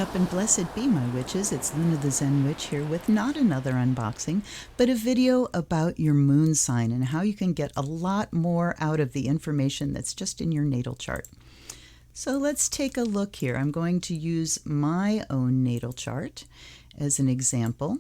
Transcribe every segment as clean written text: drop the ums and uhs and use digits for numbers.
up and blessed be my witches. It's Luna the Zen Witch here with not another unboxing, but a video about your moon sign and how you can get a lot more out of the information that's just in your natal chart. So let's take a look here. I'm going to use my own natal chart as an example.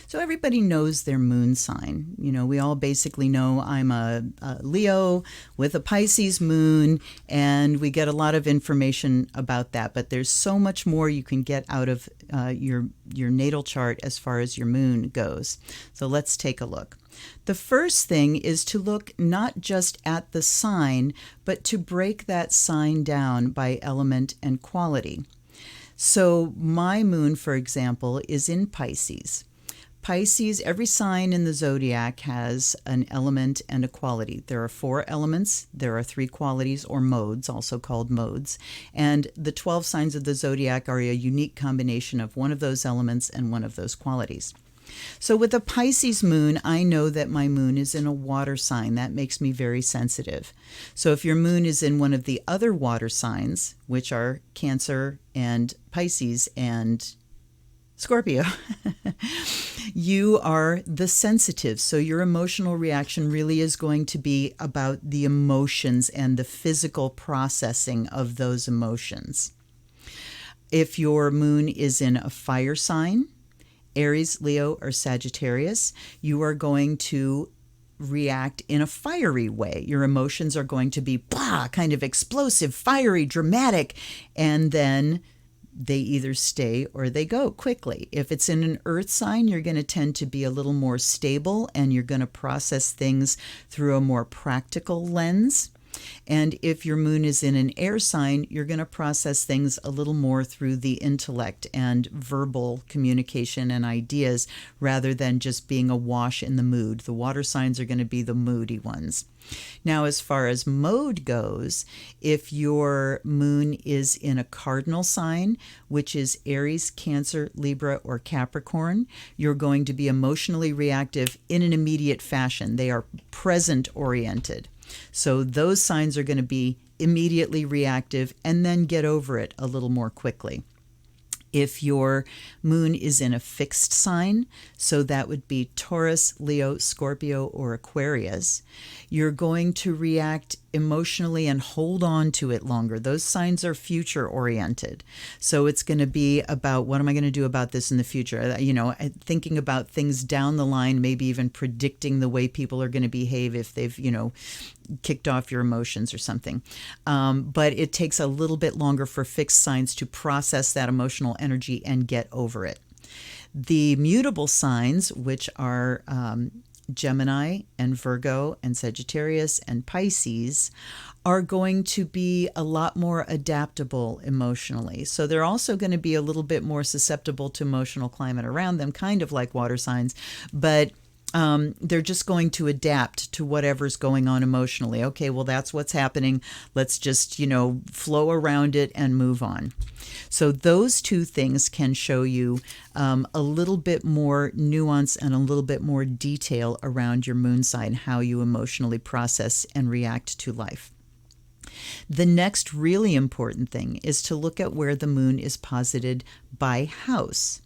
So everybody knows their moon sign. You know, we all basically know I'm a Leo with a Pisces moon, and we get a lot of information about that. But there's so much more you can get out of your natal chart as far as your moon goes. So let's take a look. The first thing is to look not just at the sign, but to break that sign down by element and quality. So my moon, for example, is in Pisces. Pisces, every sign in the zodiac has an element and a quality. There are 4 elements, there are 3 qualities or modes, also called modes, and the 12 signs of the zodiac are a unique combination of one of those elements and one of those qualities. So with a Pisces moon, I know that my moon is in a water sign. That makes me very sensitive. So if your moon is in one of the other water signs, which are Cancer and Pisces and Scorpio, you are the sensitive. So your emotional reaction really is going to be about the emotions and the physical processing of those emotions. If your moon is in a fire sign, Aries, Leo, or Sagittarius, you are going to react in a fiery way. Your emotions are going to be blah, kind of explosive, fiery, dramatic, and then they either stay or they go quickly. If it's in an earth sign, you're going to tend to be a little more stable and you're going to process things through a more practical lens. And if your moon is in an air sign, you're going to process things a little more through the intellect and verbal communication and ideas rather than just being awash in the mood. The water signs are going to be the moody ones. Now, as far as mode goes, if your moon is in a cardinal sign, which is Aries, Cancer, Libra, or Capricorn, you're going to be emotionally reactive in an immediate fashion. They are present oriented. So those signs are going to be immediately reactive and then get over it a little more quickly. If your moon is in a fixed sign, so that would be Taurus, Leo, Scorpio, or Aquarius, you're going to react emotionally and hold on to it longer. Those signs are future oriented. So it's going to be about, what am I going to do about this in the future? You know, thinking about things down the line, maybe even predicting the way people are going to behave if they've, you know, kicked off your emotions or something. But it takes a little bit longer for fixed signs to process that emotional energy and get over it. The mutable signs, which are Gemini and Virgo and Sagittarius and Pisces, are going to be a lot more adaptable emotionally. So they're also going to be a little bit more susceptible to emotional climate around them, kind of like water signs, but they're just going to adapt to whatever's going on emotionally. Okay, well, that's what's happening. Let's just, you know, flow around it and move on. So those two things can show you a little bit more nuance and a little bit more detail around your moon sign, how you emotionally process and react to life. The next really important thing is to look at where the moon is posited by house.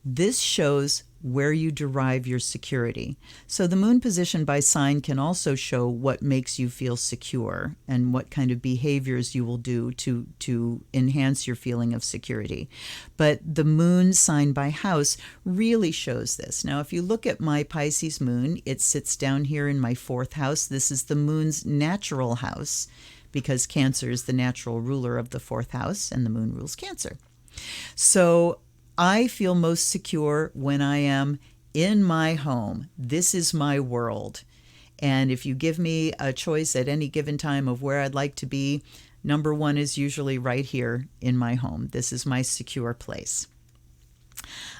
This shows where you derive your security. So the moon position by sign can also show what makes you feel secure and what kind of behaviors you will do to enhance your feeling of security. But the moon sign by house really shows this. Now, if you look at my Pisces moon, it sits down here in my 4th house. This is the moon's natural house because Cancer is the natural ruler of the 4th house and the moon rules Cancer. So I feel most secure when I am in my home. This is my world. And if you give me a choice at any given time of where I'd like to be, number 1 is usually right here in my home. This is my secure place.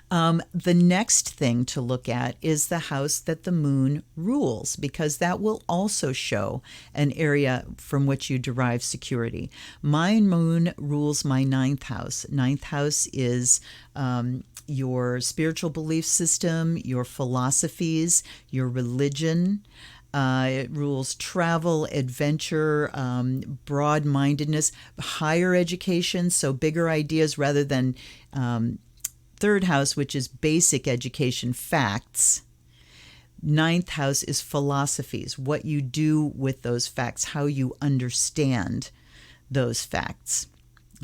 The next thing to look at is the house that the moon rules, because that will also show an area from which you derive security. My moon rules my 9th house. 9th house is your spiritual belief system, your philosophies, your religion, It rules travel, adventure, broad-mindedness, higher education, so bigger ideas rather than third house, which is basic education, facts. Ninth house is philosophies, what you do with those facts, how you understand those facts.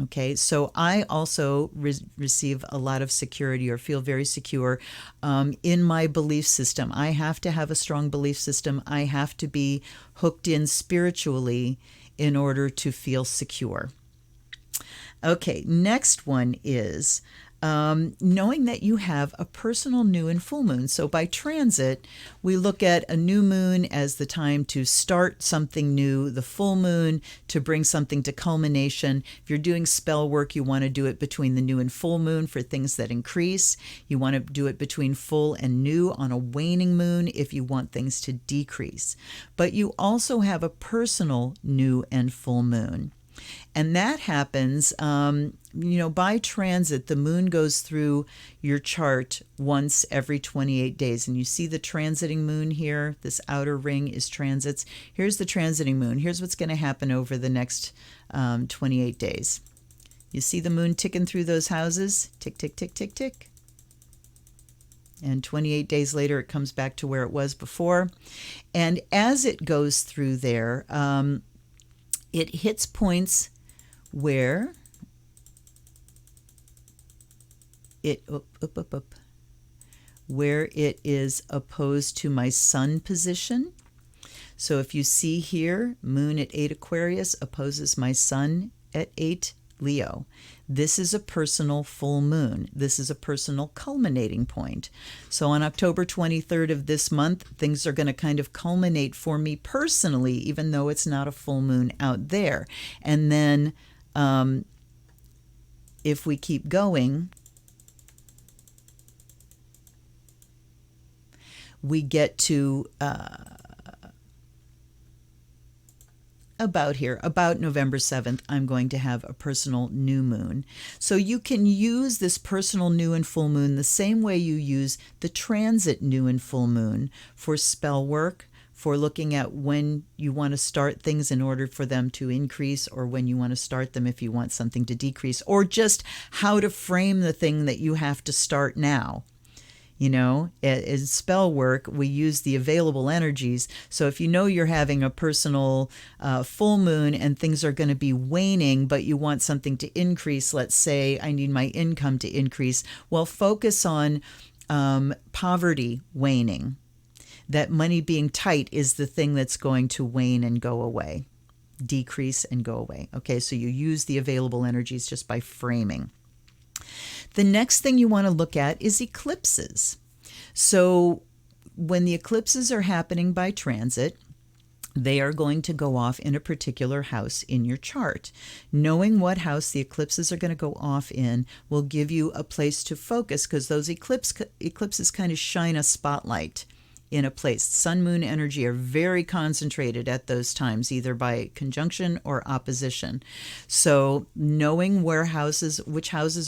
Okay, so I also receive a lot of security or feel very secure in my belief system. I have to have a strong belief system. I have to be hooked in spiritually in order to feel secure. Okay, next one is knowing that you have a personal new and full moon. So by transit, we look at a new moon as the time to start something new, the full moon to bring something to culmination. If you're doing spell work, you want to do it between the new and full moon for things that increase. You want to do it between full and new on a waning moon if you want things to decrease. But you also have a personal new and full moon. And that happens, by transit. The moon goes through your chart once every 28 days. And you see the transiting moon here. This outer ring is transits. Here's the transiting moon. Here's what's going to happen over the next 28 days. You see the moon ticking through those houses? Tick, tick, tick, tick, tick. And 28 days later, it comes back to where it was before. And as it goes through there, it hits points where where it is opposed to my sun position. So if you see here, moon at 8 Aquarius opposes my sun at 8 Leo. This is a personal full moon. This is a personal culminating point. So on October 23rd of this month, things are going to kind of culminate for me personally, even though it's not a full moon out there. And then if we keep going, we get to about November 7th, I'm going to have a personal new moon. So you can use this personal new and full moon the same way you use the transit new and full moon for spell work, for looking at when you want to start things in order for them to increase, or when you want to start them if you want something to decrease, or just how to frame the thing that you have to start now. In spell work, we use the available energies. So if you know you're having a personal full moon and things are going to be waning, but you want something to increase, let's say I need my income to increase, well, focus on poverty waning. That money being tight is the thing that's going to wane and go away, decrease and go away. Okay, so you use the available energies just by framing. The next thing you want to look at is eclipses. So when the eclipses are happening by transit, they are going to go off in a particular house in your chart. Knowing what house the eclipses are going to go off in will give you a place to focus, because those eclipses kind of shine a spotlight in a place. Sun, moon energy are very concentrated at those times, either by conjunction or opposition. So knowing which houses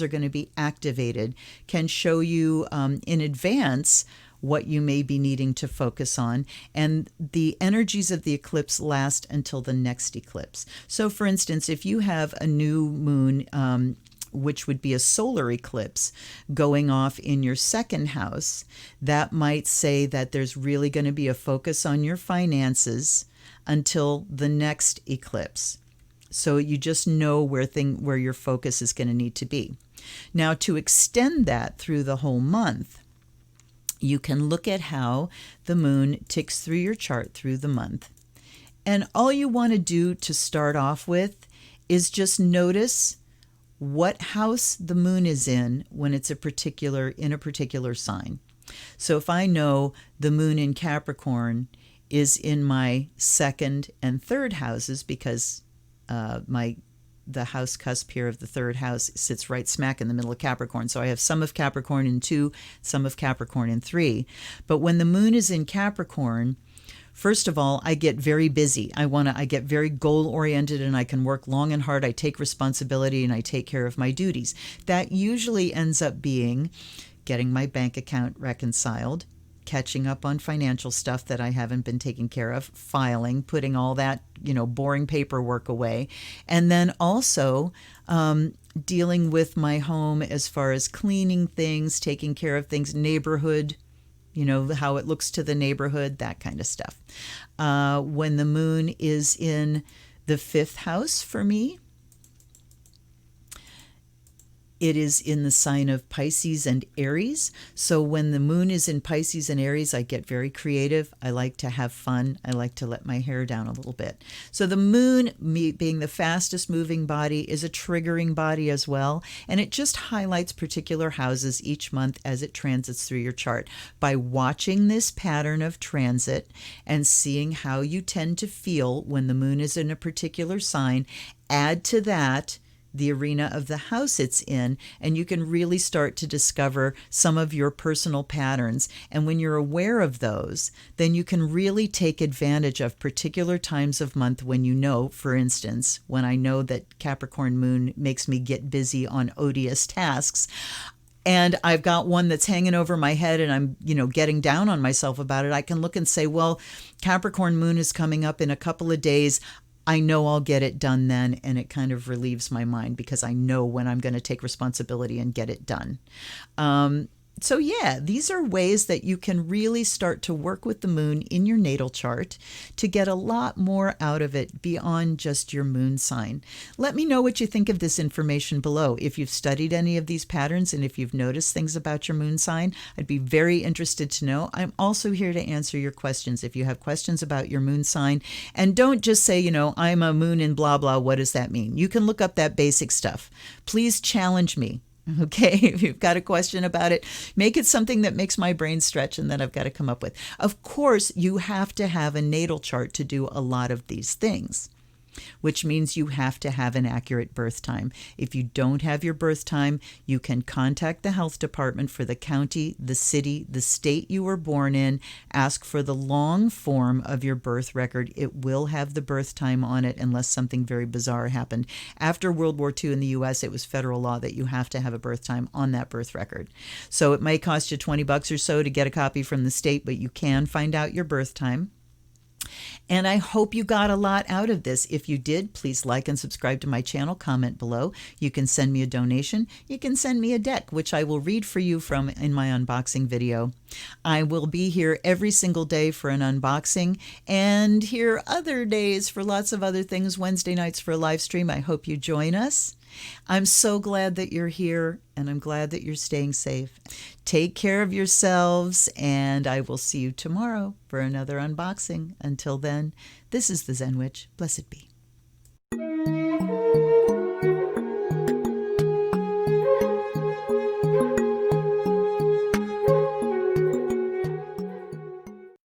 are going to be activated can show you in advance what you may be needing to focus on. And the energies of the eclipse last until the next eclipse. So for instance, if you have a new moon, which would be a solar eclipse going off in your second house, that might say that there's really going to be a focus on your finances until the next eclipse. So you just know where your focus is going to need to be. Now, to extend that through the whole month, you can look at how the moon ticks through your chart through the month. And all you want to do to start off with is just notice what house the moon is in when it's in a particular sign. So if I know the moon in Capricorn is in my second and third houses, because the house cusp here of the third house sits right smack in the middle of Capricorn. So I have some of Capricorn in 2, some of Capricorn in 3. But when the moon is in Capricorn, first of all, I get very busy. I get very goal-oriented, and I can work long and hard. I take responsibility and I take care of my duties. That usually ends up being getting my bank account reconciled, catching up on financial stuff that I haven't been taking care of, filing, putting all that, boring paperwork away. And then also dealing with my home as far as cleaning things, taking care of things, neighborhood, how it looks to the neighborhood, that kind of stuff. When the moon is in the 5th house for me, it is in the sign of Pisces and Aries. So when the moon is in Pisces and Aries, I get very creative. I like to have fun. I like to let my hair down a little bit. So the moon, me being the fastest moving body, is a triggering body as well. And it just highlights particular houses each month as it transits through your chart. By watching this pattern of transit and seeing how you tend to feel when the moon is in a particular sign, add to that the arena of the house it's in, and you can really start to discover some of your personal patterns. And when you're aware of those, then you can really take advantage of particular times of month when for instance, when I know that Capricorn moon makes me get busy on odious tasks, and I've got one that's hanging over my head and I'm, getting down on myself about it, I can look and say, well, Capricorn moon is coming up in a couple of days. I know I'll get it done then, and it kind of relieves my mind because I know when I'm going to take responsibility and get it done. So yeah, these are ways that you can really start to work with the moon in your natal chart to get a lot more out of it beyond just your moon sign. Let me know what you think of this information below. If you've studied any of these patterns and if you've noticed things about your moon sign, I'd be very interested to know. I'm also here to answer your questions. If you have questions about your moon sign, and don't just say, I'm a moon in blah, blah, what does that mean? You can look up that basic stuff. Please challenge me. Okay, if you've got a question about it, make it something that makes my brain stretch and that I've got to come up with. Of course, you have to have a natal chart to do a lot of these things, which means you have to have an accurate birth time. If you don't have your birth time, you can contact the health department for the county, the city, the state you were born in, ask for the long form of your birth record. It will have the birth time on it unless something very bizarre happened. After World War II in the US, it was federal law that you have to have a birth time on that birth record. So it may cost you $20 or so to get a copy from the state, but you can find out your birth time. And I hope you got a lot out of this. If you did, please like and subscribe to my channel, comment below. You can send me a donation. You can send me a deck, which I will read for you from in my unboxing video. I will be here every single day for an unboxing and here other days for lots of other things, Wednesday nights for a live stream. I hope you join us. I'm so glad that you're here, and I'm glad that you're staying safe. Take care of yourselves, and I will see you tomorrow for another unboxing. Until then, this is the Zen Witch. Blessed be.